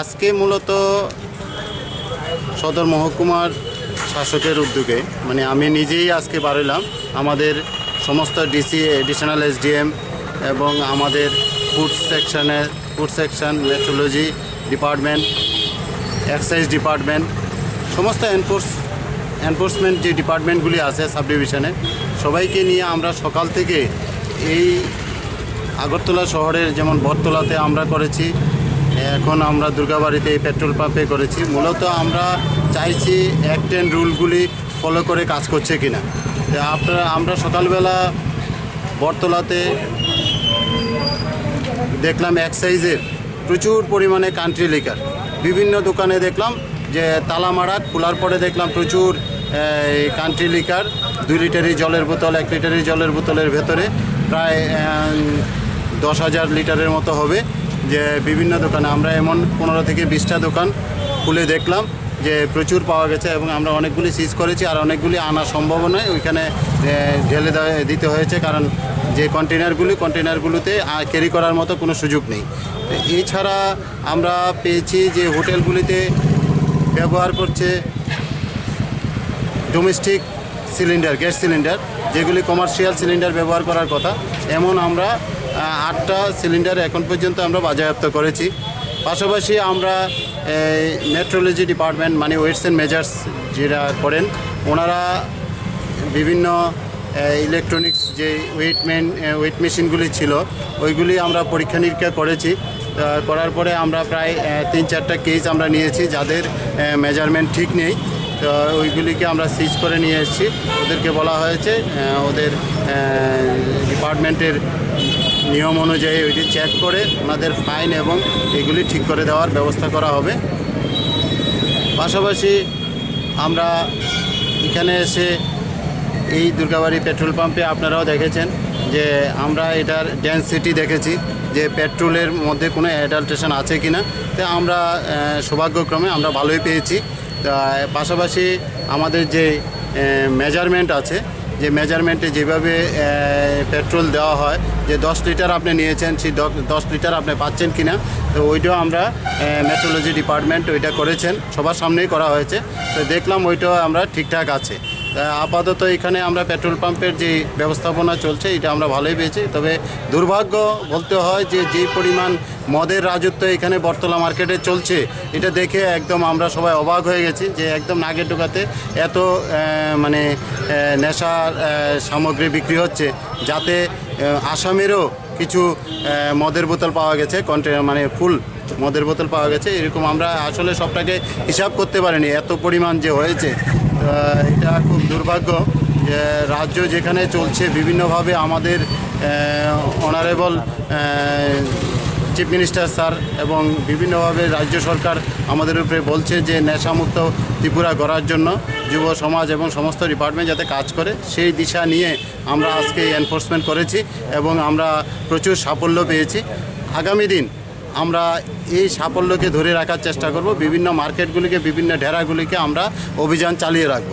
আজকে মূলত সদর মহকুমার শাসকের উদ্যোগে মানে আমি নিজেই আজকে বাড়লাম আমাদের সমস্ত ডিসি এডিশনাল এসডিএম এবং আমাদের food section metrology department excise department সমস্ত এনফোর্সমেন্ট যে ডিপার্টমেন্টগুলি আছে সাব ডিভিশনে সবাইকে নিয়ে আমরা সকাল থেকে এই আগরতলা শহরের যেমন বটতলাতে আমরা করেছি, এখন আমরা দুর্গাবাড়িতে এই পেট্রোল পাম্পে করেছি। মূলত আমরা চাইছি অ্যাক্ট অ্যান্ড রুলগুলি ফলো করে কাজ করছে কিনা। আমরা সকালবেলা বটতলাতে দেখলাম এক্সাইজের প্রচুর পরিমাণে কান্ট্রি লিকার বিভিন্ন দোকানে দেখলাম যে তালা মারা, খোলার পরে দেখলাম প্রচুর কান্ট্রি লিকার 2 লিটারের জলের বোতল 1 লিটারের জলের বোতলের ভেতরে প্রায় 10,000 লিটারের মতো হবে। যে বিভিন্ন দোকানে আমরা এমন 15 থেকে 20টা দোকান খুলে দেখলাম যে প্রচুর পাওয়া গেছে এবং আমরা অনেকগুলি সিজ করেছি আর অনেকগুলি আনা সম্ভব নয়, ওইখানে ঢেলে দিতে হয়েছে কারণ যে কন্টেনারগুলোতে ক্যারি করার মতো কোনো সুযোগ নেই। এছাড়া আমরা পেয়েছি যে হোটেলগুলিতে ব্যবহার করছে ডোমেস্টিক সিলিন্ডার, গ্যাস সিলিন্ডার, যেগুলি কমার্শিয়াল সিলিন্ডার ব্যবহার করার কথা, এমন আমরা 8টা সিলিন্ডার এখন পর্যন্ত আমরা বাজেয়াপ্ত করেছি। পাশাপাশি আমরা মেট্রোলজি ডিপার্টমেন্ট মানে ওয়েটস অ্যান্ড মেজার্স যেটা করেন ওনারা বিভিন্ন ইলেকট্রনিক্স যে ওয়েট মেশিনগুলি ছিল ওইগুলি আমরা পরীক্ষা নিরীক্ষা করেছি। করার পরে আমরা প্রায় 3-4টা কেস আমরা নিয়েছি যাদের মেজারমেন্ট ঠিক নেই, তো ওইগুলিকে আমরা সিজ করে নিয়ে এসেছি। ওদেরকে বলা হয়েছে ওদের ডিপার্টমেন্টের নিয়ম অনুযায়ী ওইটি চেক করে ওনাদের ফাইন এবং এগুলি ঠিক করে দেওয়ার ব্যবস্থা করা হবে। পাশাপাশি আমরা এখানে এসে এই দুর্গাবাড়ি পেট্রোল পাম্পে আপনারাও দেখেছেন যে আমরা এটার ডেন্সিটি দেখেছি যে পেট্রোলের মধ্যে কোনো অ্যাডাল্ট্রেশন আছে কি না, তো আমরা সৌভাগ্যক্রমে আমরা ভালোই পেয়েছি। পাশাপাশি আমাদের যে মেজারমেন্ট আছে, যে মেজারমেন্টে যেভাবে পেট্রোল দেওয়া হয় যে 10 লিটার আপনি নিয়েছেন সেই 10 লিটার আপনি পাচ্ছেন কি না, তো ওইটাও আমরা মেট্রোলজি ডিপার্টমেন্ট ওইটা করেছেন, সবার সামনেই করা হয়েছে, তো দেখলাম ওইটাও আমরা ঠিকঠাক আছে। আপাতত এখানে আমরা পেট্রোল পাম্পের যে ব্যবস্থাপনা চলছে এটা আমরা ভালোই পেয়েছি। তবে দুর্ভাগ্য বলতে হয় যে যে পরিমাণ মদের রাজত্ব এখানে বটতলা মার্কেটে চলছে এটা দেখে একদম আমরা সবাই অবাক হয়ে গেছি যে একদম নাগের ঢোকাতে এত মানে নেশার সামগ্রী বিক্রি হচ্ছে, যাতে আসামেরও কিছু মদের বোতল পাওয়া গেছে, মানে ফুল মদের বোতল পাওয়া গেছে। এরকম আমরা আসলে সবটাকে হিসাব করতে পারিনি এত পরিমাণ যে হয়েছে। এটা খুব দুর্ভাগ্য যে রাজ্য যেখানে চলছে বিভিন্নভাবে আমাদের অনারেবল চিফ মিনিস্টার স্যার এবং বিভিন্নভাবে রাজ্য সরকার আমাদের উপরে বলছে যে নেশামুক্ত ত্রিপুরা গড়ার জন্য যুব সমাজ এবং সমস্ত ডিপার্টমেন্ট যাতে কাজ করে, সেই দিশা নিয়ে আমরা আজকে এনফোর্সমেন্ট করেছি এবং আমরা প্রচুর সাফল্য পেয়েছি। আগামী দিন আমরা এই সাফল্যকে ধরে রাখার চেষ্টা করব, বিভিন্ন মার্কেটগুলিকে বিভিন্ন ঢেরাগুলিকে আমরা অভিযান চালিয়ে রাখব।